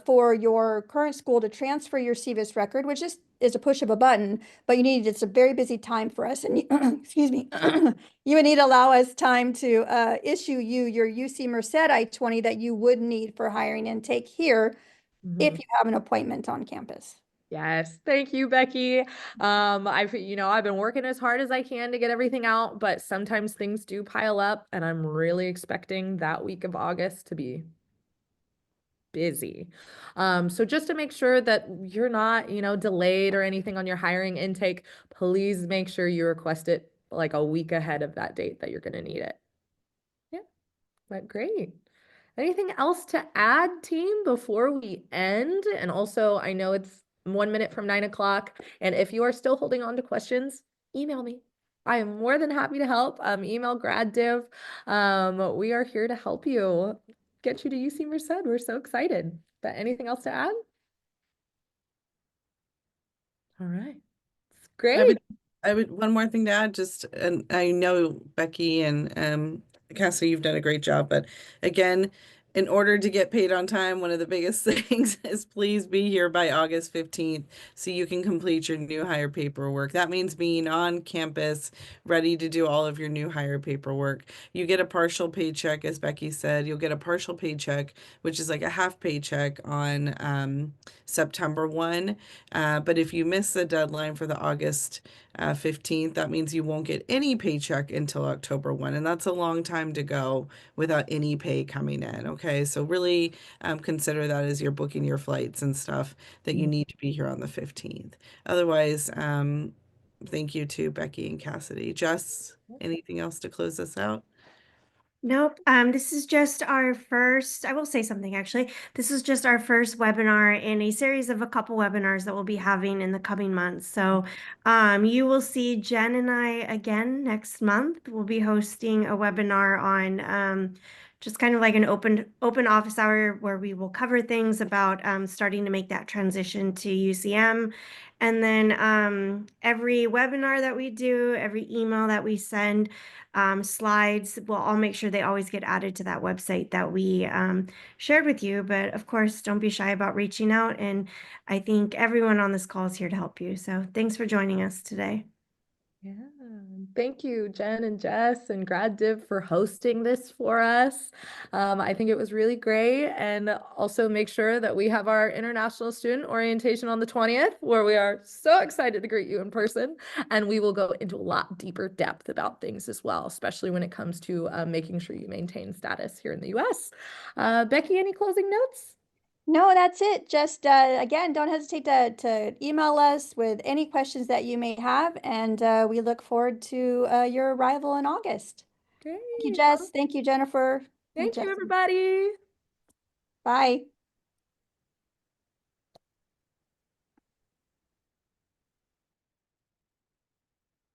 for your current school to transfer your CVIS record, which is a push of a button, but it's a very busy time for us. And excuse me, you would need to allow us time to issue you your UC Merced I-20 that you would need for hiring intake here if you have an appointment on campus. Yes, thank you, Becky. I've been working as hard as I can to get everything out, but sometimes things do pile up, and I'm really expecting that week of August to be busy. So just to make sure that you're not, delayed or anything on your hiring intake, please make sure you request it like a week ahead of that date that you're going to need it. Yeah, but great. Anything else to add, team, before we end? And also, I know it's 1 minute from 9 o'clock, and if you are still holding on to questions, email me. I am more than happy to help. Email GradDiv. We are here to help you get you to UC Merced. We're so excited. But anything else to add? All right. It's great. I would one more thing to add, just, and I know Becky and Cassie, you've done a great job, but again, in order to get paid on time, one of the biggest things is please be here by August 15th so you can complete your new hire paperwork. That means being on campus, ready to do all of your new hire paperwork. You get a partial paycheck, as Becky said. You'll get a partial paycheck, which is like a half paycheck on September 1. But if you miss the deadline for the August 15th, that means you won't get any paycheck until October 1. And that's a long time to go without any pay coming in. Okay. So really consider that as you're booking your flights and stuff, that you need to be here on the 15th. Otherwise, thank you to Becky and Cassidy. Jess, anything else to close us out? Nope. This is just our first, I will say something actually. This is just our first webinar in a series of a couple webinars that we'll be having in the coming months. So you will see Jen and I again next month. We'll be hosting a webinar on just kind of like an open office hour where we will cover things about starting to make that transition to UCM. And then every webinar that we do, every email that we send, slides, I'll make sure they always get added to that website that we shared with you. But of course, don't be shy about reaching out. And I think everyone on this call is here to help you. So thanks for joining us today. Yeah, thank you, Jen and Jess and GradDiv for hosting this for us. I think it was really great. And also make sure that we have our International Student Orientation on the 20th, where we are so excited to greet you in person. And we will go into a lot deeper depth about things as well, especially when it comes to making sure you maintain status here in the US. Becky, any closing notes? No, that's it. Just again, don't hesitate to email us with any questions that you may have, and we look forward to your arrival in August. Great. Thank you, Jess. Thank you, Jennifer. Thank you, Jesse. everybody. Bye.